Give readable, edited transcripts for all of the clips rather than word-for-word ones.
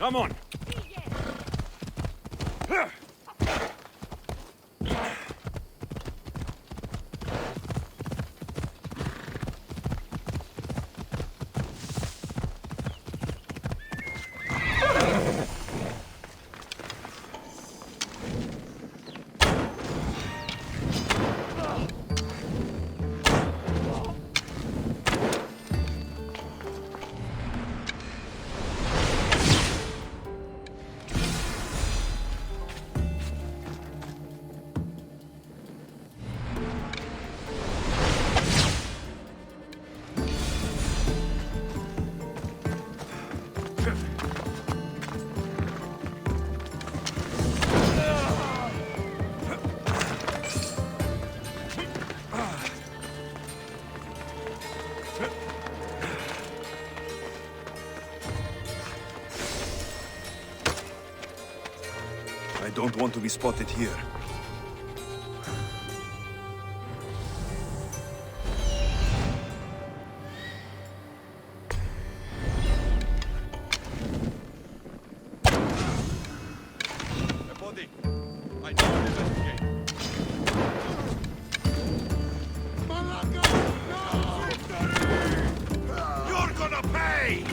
Come on. I don't want to be spotted here. A body. I need to investigate. You're gonna pay!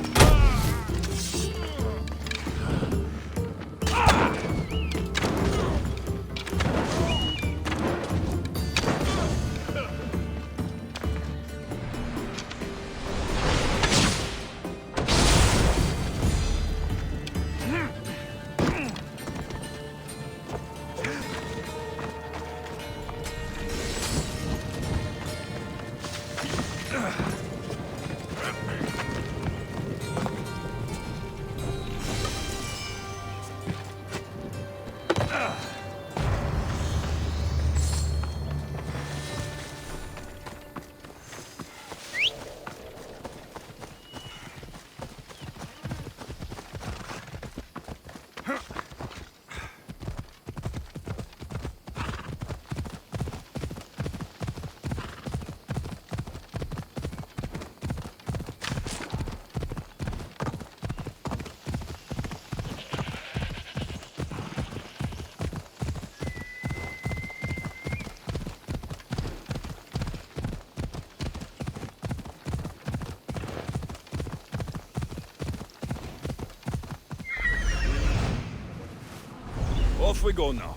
Off we go now.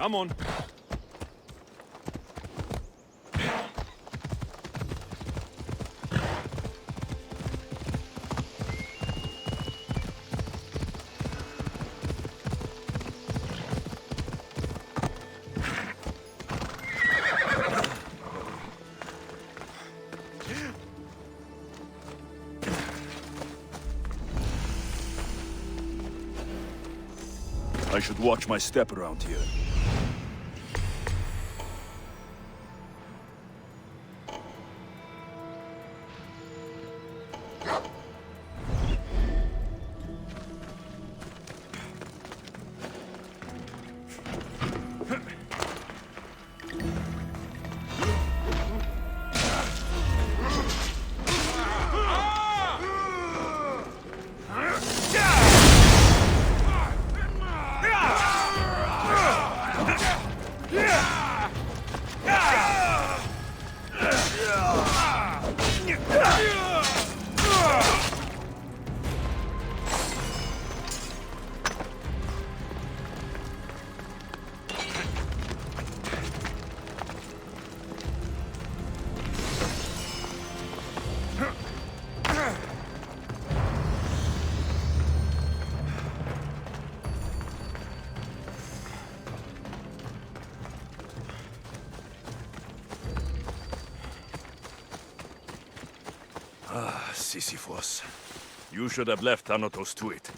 Come on. I should watch my step around here. Sisyphus. You should have left Thanatos to it.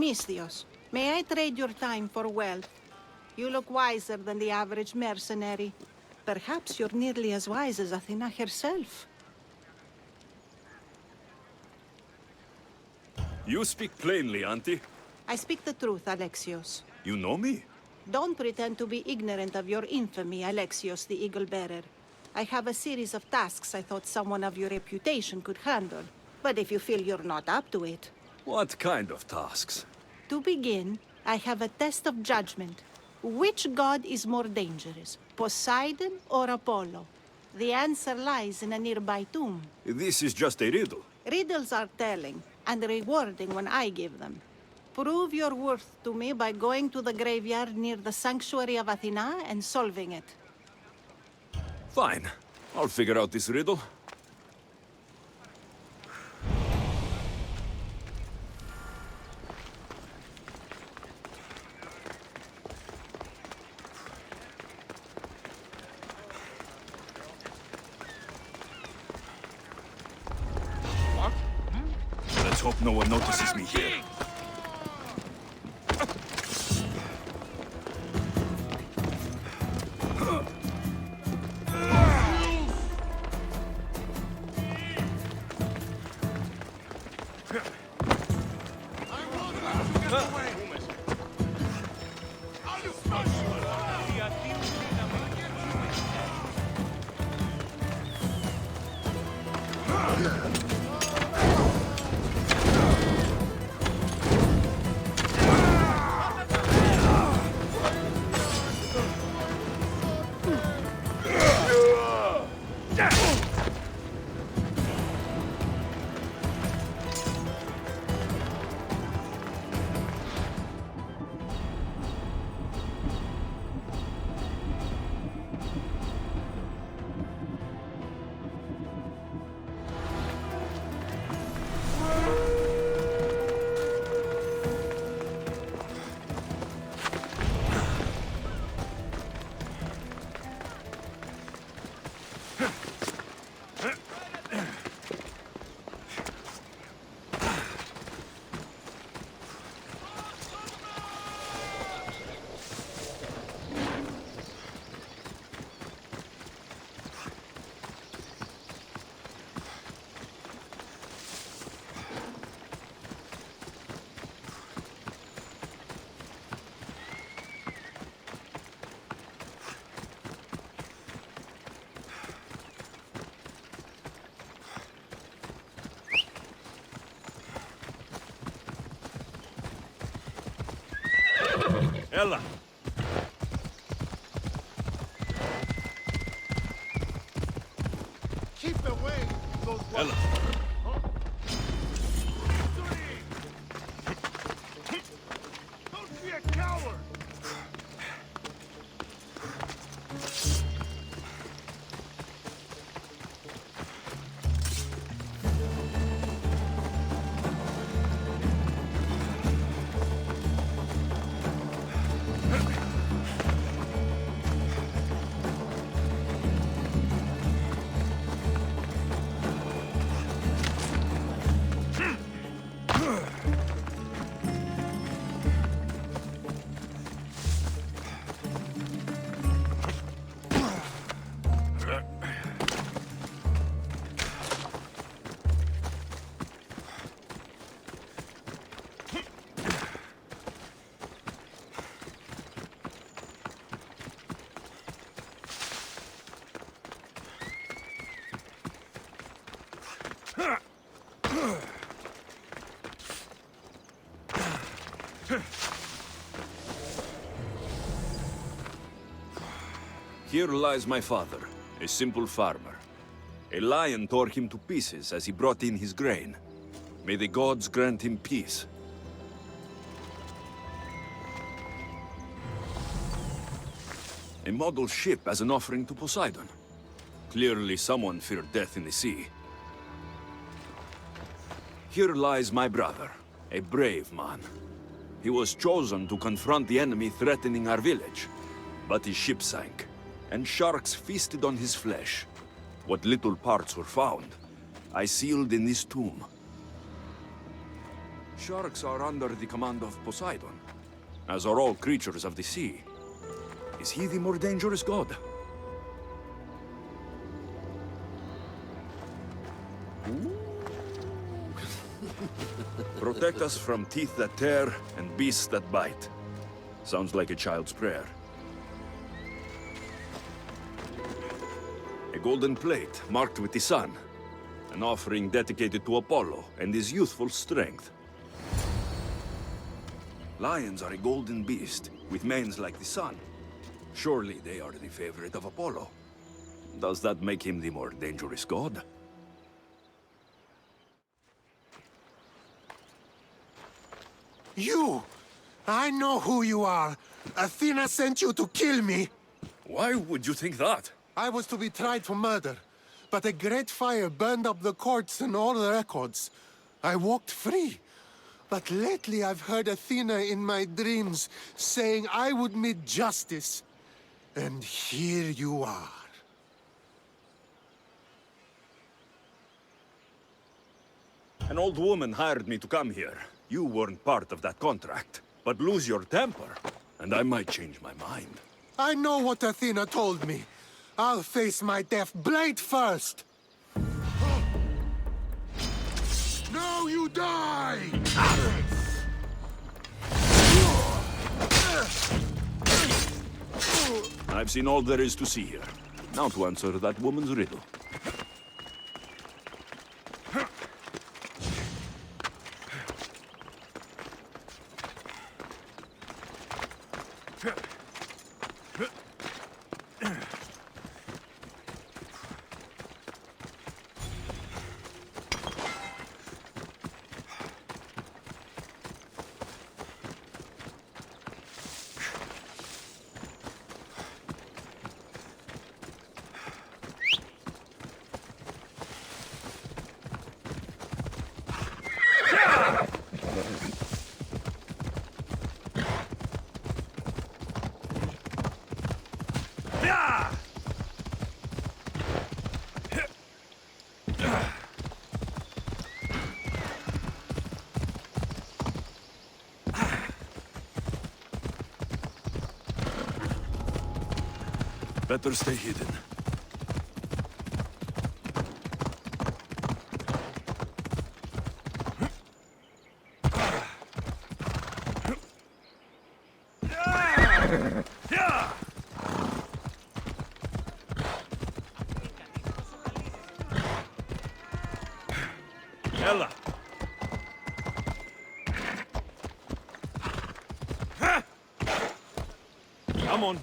Misthios, may I trade your time for wealth? You look wiser than the average mercenary. Perhaps you're nearly as wise as Athena herself. You speak plainly, Auntie. I speak the truth, Alexios. You know me? Don't pretend to be ignorant of your infamy, Alexios the Eagle-Bearer. I have a series of tasks I thought someone of your reputation could handle. But if you feel you're not up to it... What kind of tasks? To begin, I have a test of judgment. Which god is more dangerous, Poseidon or Apollo? The answer lies in a nearby tomb. This is just a riddle. Riddles are telling, and rewarding when I give them. Prove your worth to me by going to the graveyard near the sanctuary of Athena and solving it. Fine. I'll figure out this riddle. Let's hope no one notices me here. Ella! Keep away, those ones. Ella. Don't be a coward! Here lies my father, a simple farmer. A lion tore him to pieces as he brought in his grain. May the gods grant him peace. A model ship as an offering to Poseidon. Clearly someone feared death in the sea. Here lies my brother, a brave man. He was chosen to confront the enemy threatening our village. But his ship sank, and sharks feasted on his flesh. What little parts were found, I sealed in this tomb. Sharks are under the command of Poseidon, as are all creatures of the sea. Is he the more dangerous god? Protect us from teeth that tear and beasts that bite. Sounds like a child's prayer. A golden plate marked with the sun. An offering dedicated to Apollo and his youthful strength. Lions are a golden beast, with manes like the sun. Surely they are the favorite of Apollo. Does that make him the more dangerous god? You! I know who you are. Athena sent you to kill me. Why would you think that? I was to be tried for murder, but a great fire burned up the courts and all the records. I walked free. But lately I've heard Athena in my dreams saying I would meet justice. And here you are. An old woman hired me to come here. You weren't part of that contract. But lose your temper, and I might change my mind. I know what Athena told me. I'll face my death blade first. Now you die! I've seen all there is to see here. Now to answer that woman's riddle. Better stay hidden. Ella! Come on.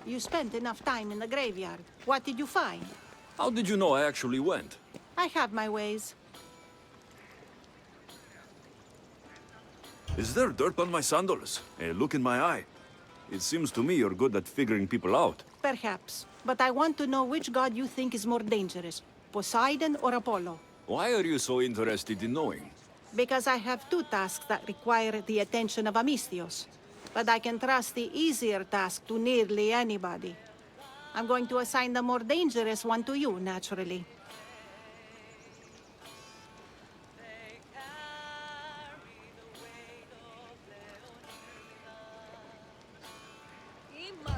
You spent enough time in the graveyard. What did you find? How did you know I actually went? I have my ways. Is there dirt on my sandals? A look in my eye? It seems to me you're good at figuring people out. Perhaps. But I want to know which god you think is more dangerous, Poseidon or Apollo. Why are you so interested in knowing? Because I have two tasks that require the attention of Amistios. But I can trust the easier task to nearly anybody. I'm going to assign the more dangerous one to you, naturally.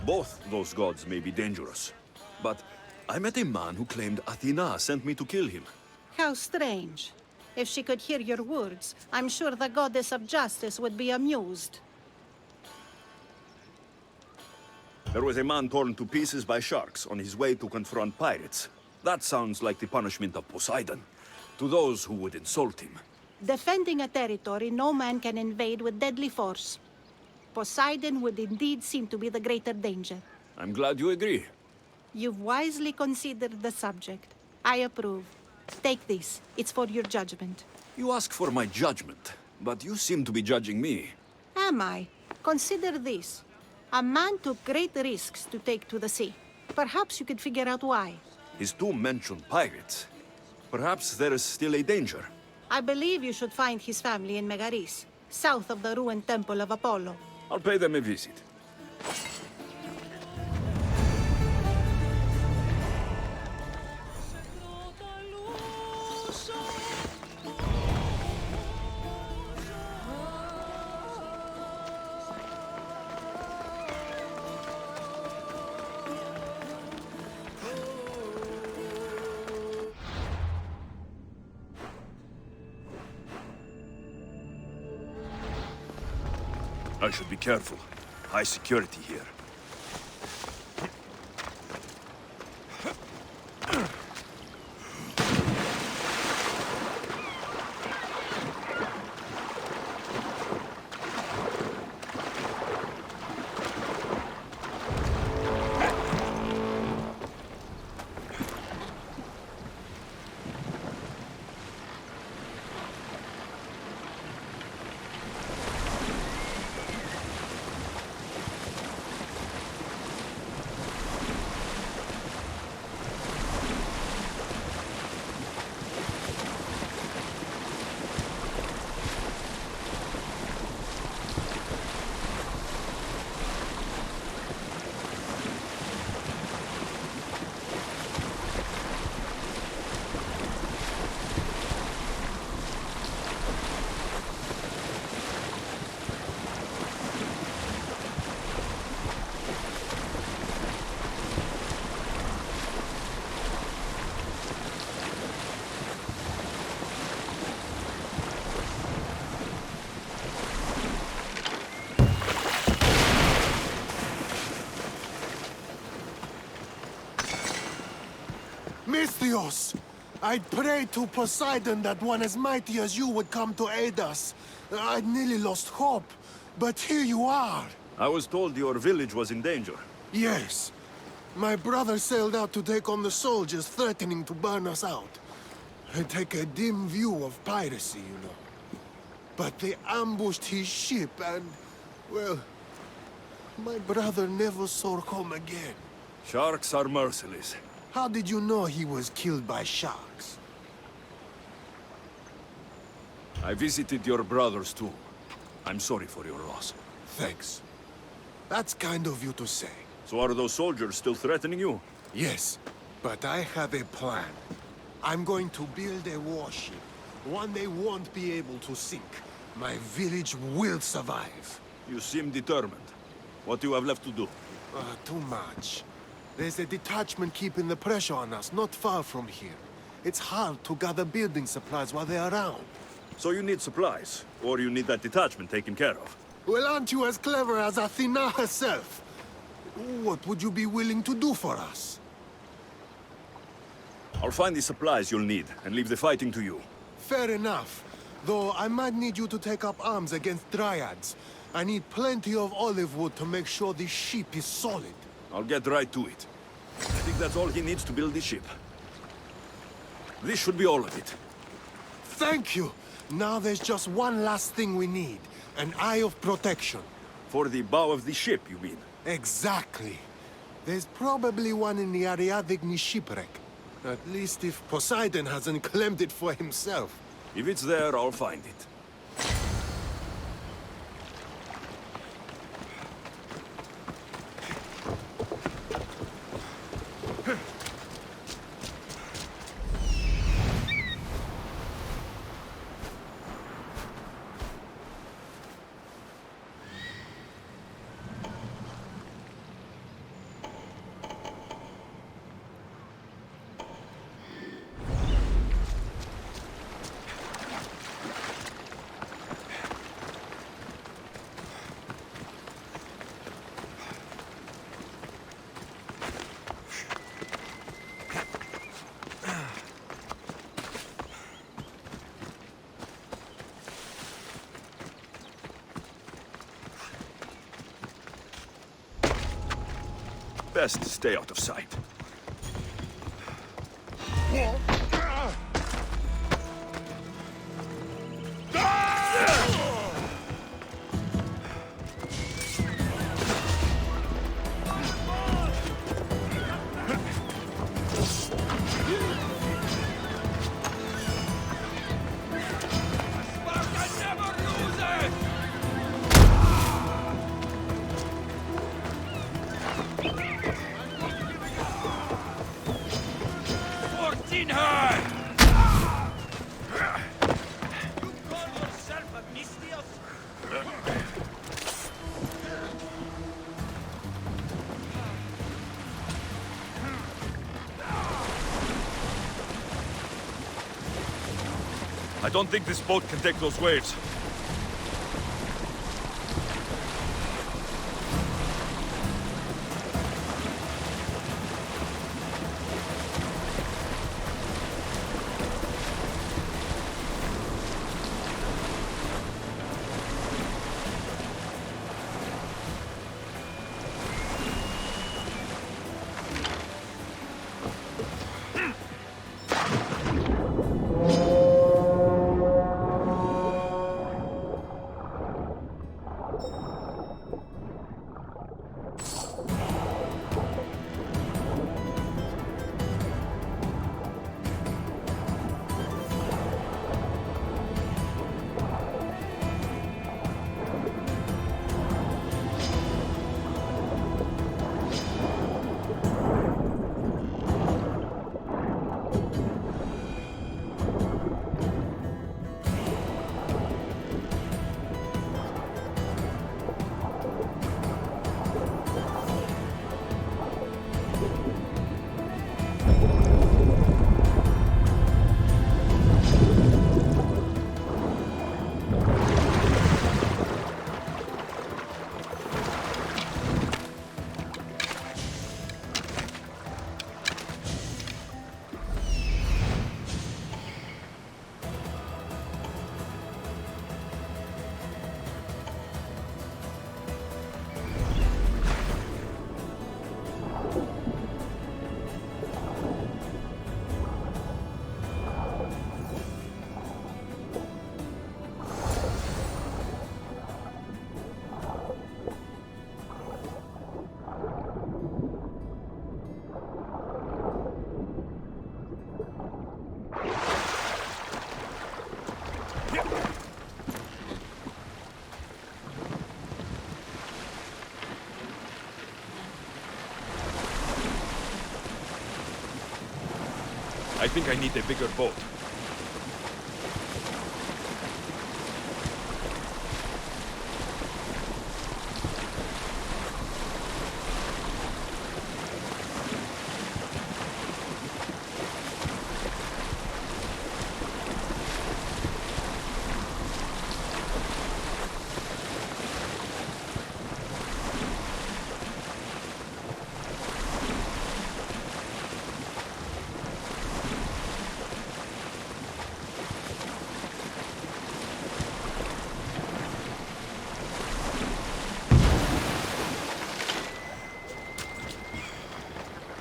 Both those gods may be dangerous. But I met a man who claimed Athena sent me to kill him. How strange. If she could hear your words, I'm sure the goddess of justice would be amused. There was a man torn to pieces by sharks on his way to confront pirates. That sounds like the punishment of Poseidon, to those who would insult him. Defending a territory no man can invade with deadly force. Poseidon would indeed seem to be the greater danger. I'm glad you agree. You've wisely considered the subject. I approve. Take this. It's for your judgment. You ask for my judgment, but you seem to be judging me. Am I? Consider this. A man took great risks to take to the sea. Perhaps you could figure out why. His tomb mentioned pirates. Perhaps there is still a danger. I believe you should find his family in Megaris, south of the ruined temple of Apollo. I'll pay them a visit. I should be careful. High security here. Misthios! I'd prayed to Poseidon that one as mighty as you would come to aid us. I'd nearly lost hope, but here you are. I was told your village was in danger. Yes. My brother sailed out to take on the soldiers threatening to burn us out. I take a dim view of piracy, you know. But they ambushed his ship and, well, my brother never saw home again. Sharks are merciless. How did you know he was killed by sharks? I visited your brother's tomb. I'm sorry for your loss. Thanks. That's kind of you to say. So are those soldiers still threatening you? Yes, but I have a plan. I'm going to build a warship. One they won't be able to sink. My village will survive. You seem determined. What do you have left to do? Too much. There's a detachment keeping the pressure on us, not far from here. It's hard to gather building supplies while they're around. So you need supplies, or you need that detachment taken care of. Well, aren't you as clever as Athena herself? What would you be willing to do for us? I'll find the supplies you'll need, and leave the fighting to you. Fair enough. Though I might need you to take up arms against dryads. I need plenty of olive wood to make sure the ship is solid. I'll get right to it. I think that's all he needs to build the ship. This should be all of it. Thank you! Now there's just one last thing we need. An eye of protection. For the bow of the ship, you mean? Exactly. There's probably one in the Ariadne shipwreck. At least if Poseidon hasn't claimed it for himself. If it's there, I'll find it. Best stay out of sight. I don't think this boat can take those waves. I think I need a bigger boat.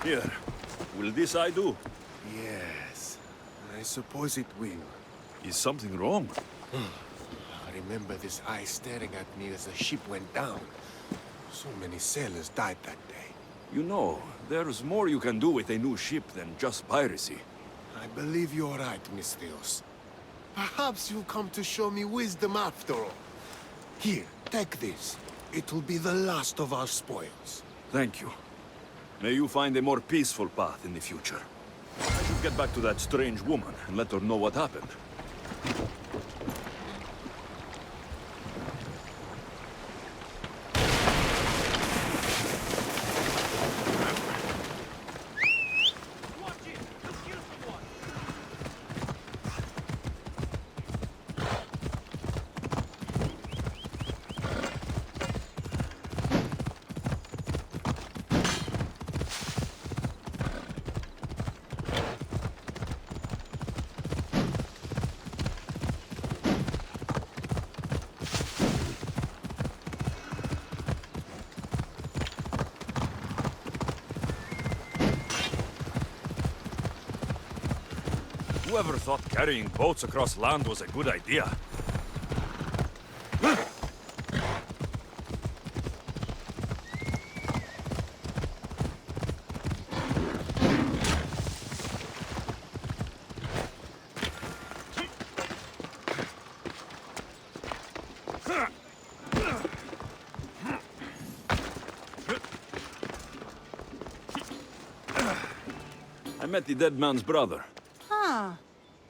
Here, will this I do? Yes, I suppose it will. Is something wrong? I remember this eye staring at me as the ship went down. So many sailors died that day. You know, there's more you can do with a new ship than just piracy. I believe you're right, Misthios. Perhaps you'll come to show me wisdom after all. Here, take this. It will be the last of our spoils. Thank you. May you find a more peaceful path in the future. I should get back to that strange woman and let her know what happened. Whoever thought carrying boats across land was a good idea? I met the dead man's brother. Ah,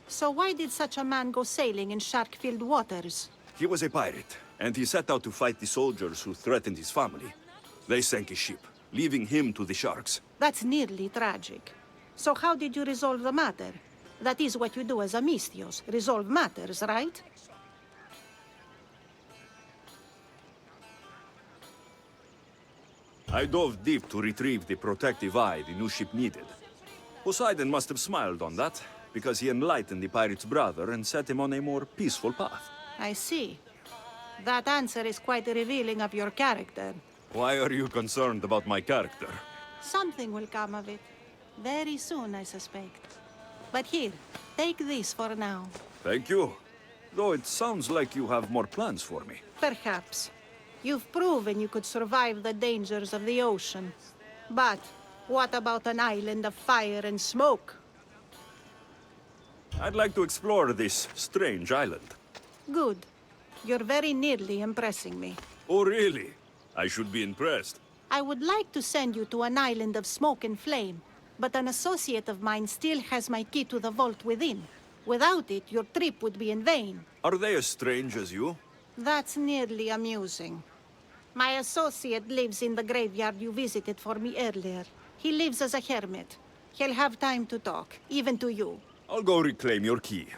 so why did such a man go sailing in shark-filled waters? He was a pirate, and he set out to fight the soldiers who threatened his family. They sank his ship, leaving him to the sharks. That's nearly tragic. So how did you resolve the matter? That is what you do as a Misthios, resolve matters, right? I dove deep to retrieve the protective eye the new ship needed. Poseidon must have smiled on that, because he enlightened the pirate's brother and set him on a more peaceful path. I see. That answer is quite revealing of your character. Why are you concerned about my character? Something will come of it. Very soon, I suspect. But here, take this for now. Thank you. Though it sounds like you have more plans for me. Perhaps. You've proven you could survive the dangers of the ocean. But what about an island of fire and smoke? I'd like to explore this strange island. Good. You're very nearly impressing me. Oh, really? I should be impressed. I would like to send you to an island of smoke and flame, but an associate of mine still has my key to the vault within. Without it, your trip would be in vain. Are they as strange as you? That's nearly amusing. My associate lives in the graveyard you visited for me earlier. He lives as a hermit. He'll have time to talk, even to you. I'll go reclaim your key.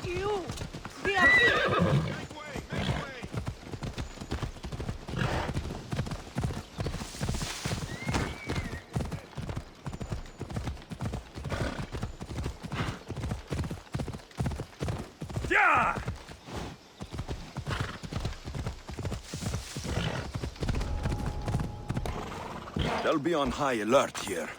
You! They are here! Make way! Make way! Yeah! They'll be on high alert here.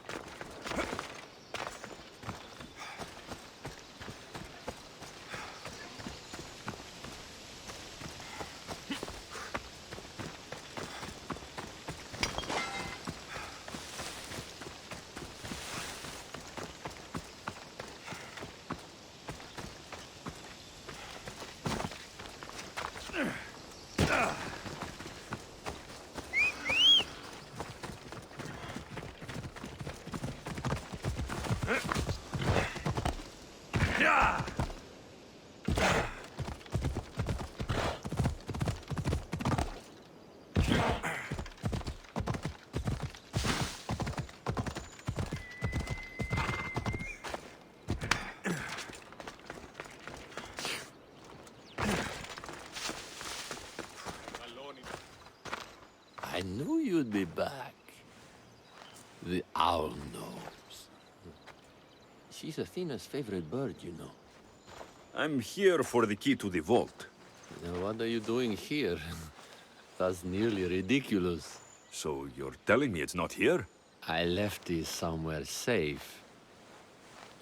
to be back. The owl knows. She's Athena's favorite bird, you know. I'm here for the key to the vault. Now, what are you doing here? That's nearly ridiculous. So you're telling me it's not here? I left it somewhere safe.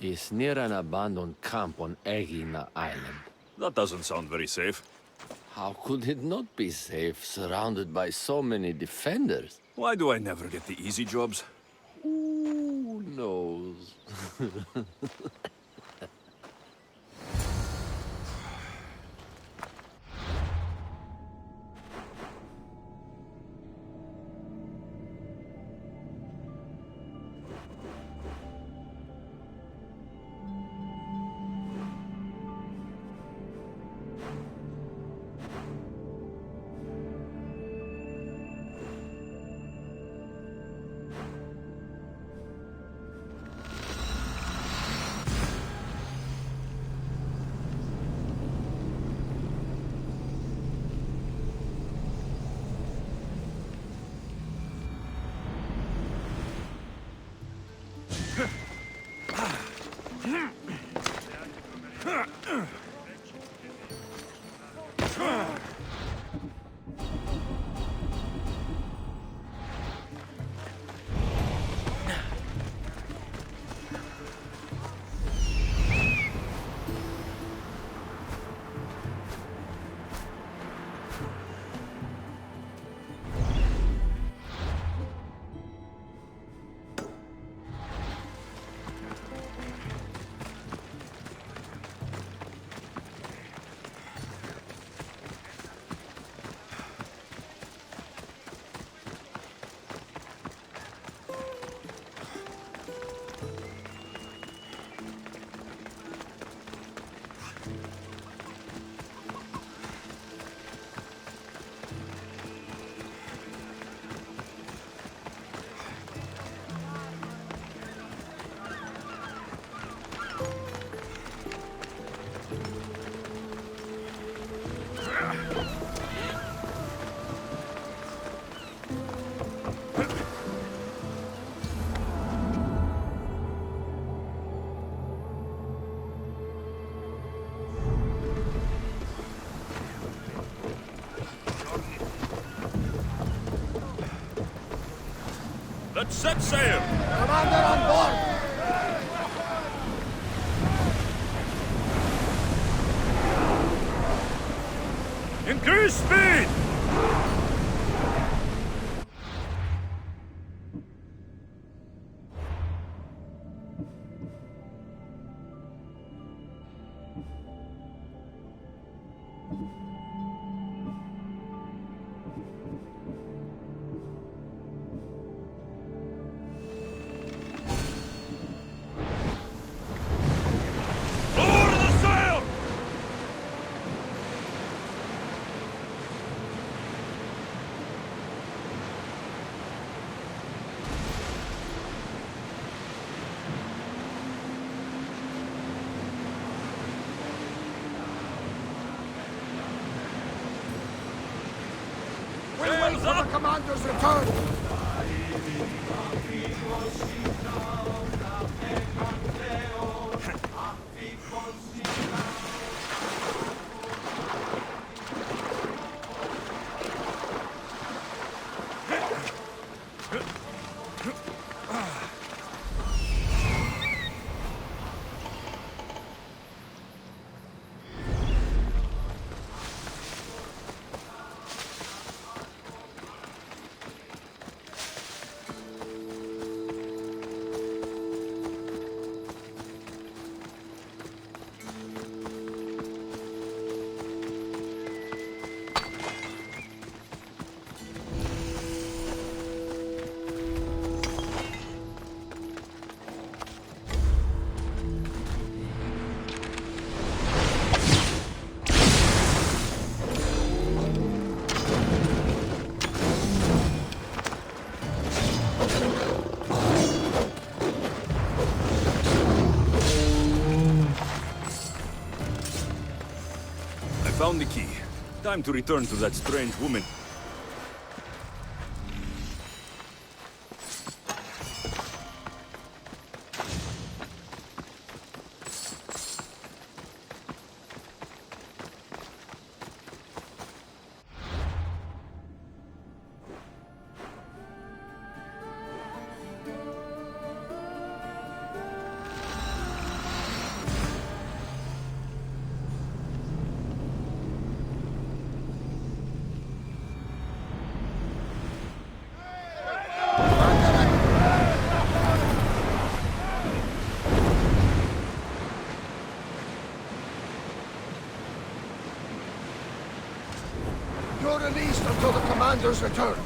It's near an abandoned camp on Egina Island. That doesn't sound very safe. How could it not be safe, surrounded by so many defenders? Why do I never get the easy jobs? Who knows? Let's set sail! Commander on board! Increase speed! Lower the sail! We'll wait for the commander's return! Found the key. Time to return to that strange woman. crew released until the commander's return.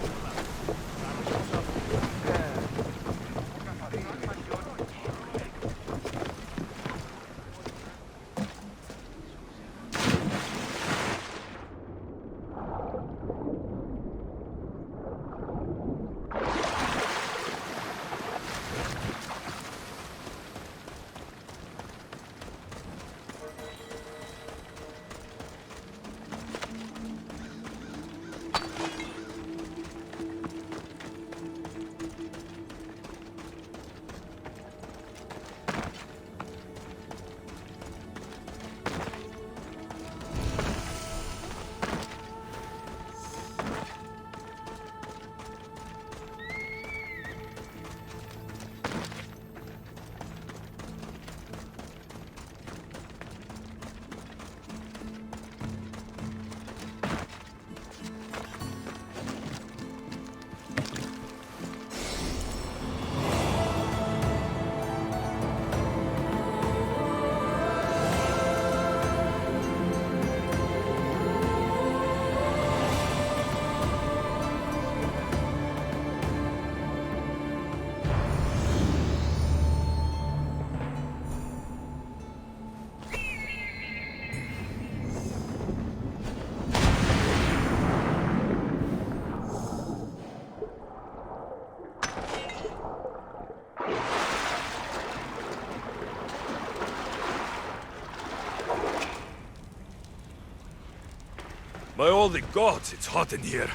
By all the gods, it's hot in here.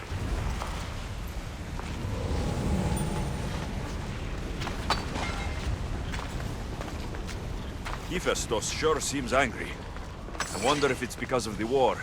Hephaestus sure seems angry. I wonder if it's because of the war.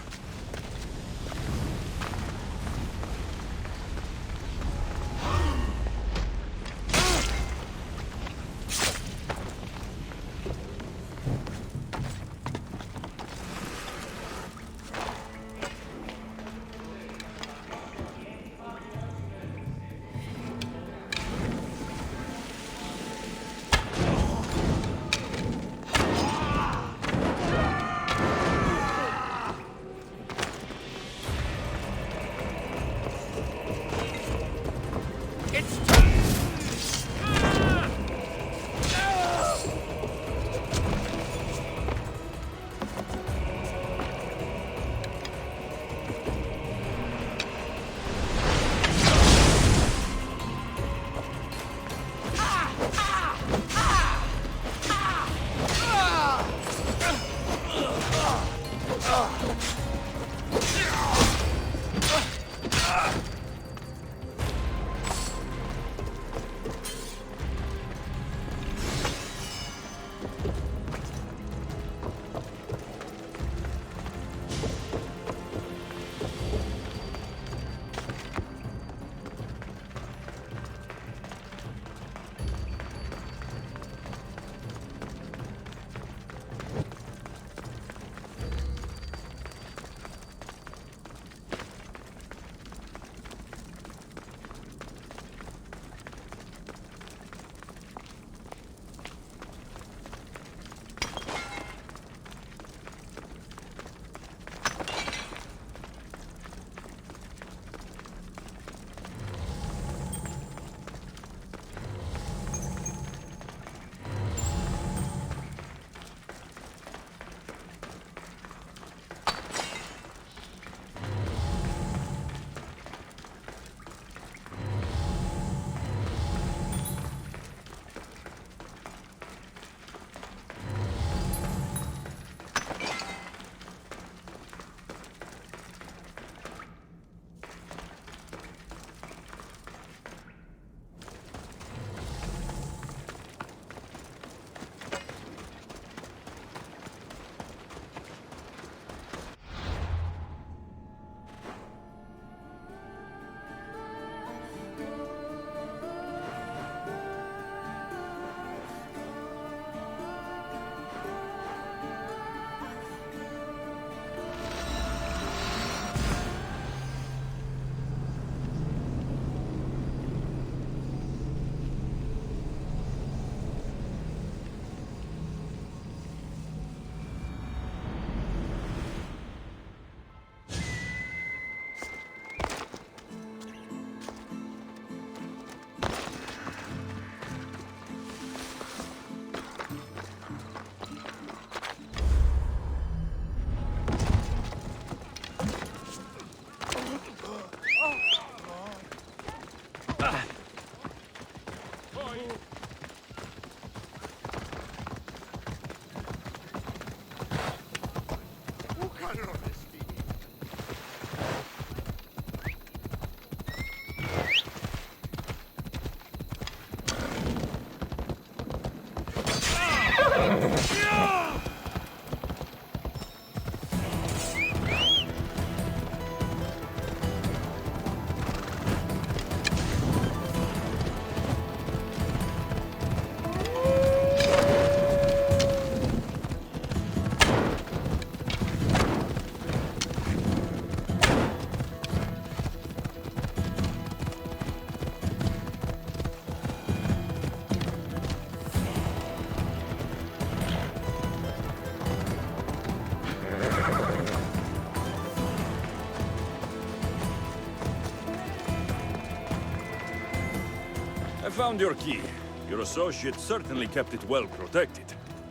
found your key. Your associate certainly kept it well protected.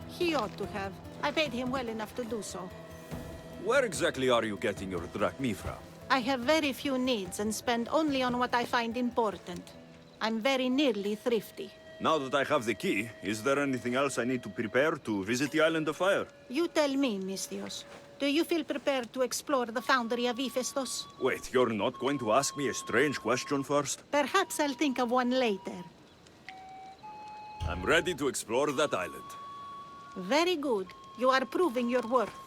He ought to have. I paid him well enough to do so. Where exactly are you getting your drachmi from? I have very few needs and spend only on what I find important. I'm very nearly thrifty. Now that I have the key, is there anything else I need to prepare to visit the Island of Fire? You tell me, Misthios. Do you feel prepared to explore the foundry of Hephaestus? Wait, you're not going to ask me a strange question first? Perhaps I'll think of one later. I'm ready to explore that island. Very good. You are proving your worth.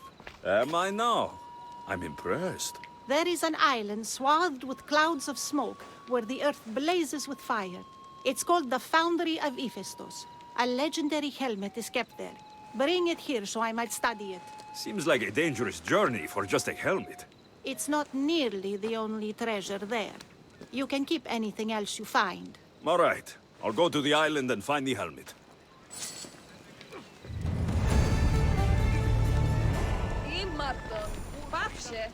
Am I now? I'm impressed. There is an island swathed with clouds of smoke where the earth blazes with fire. It's called the Foundry of Hephaestus. A legendary helmet is kept there. Bring it here so I might study it. Seems like a dangerous journey for just a helmet. It's not nearly the only treasure there. You can keep anything else you find. All right. I'll go to the island and find the helmet. Imarton, patrzcie.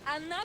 A na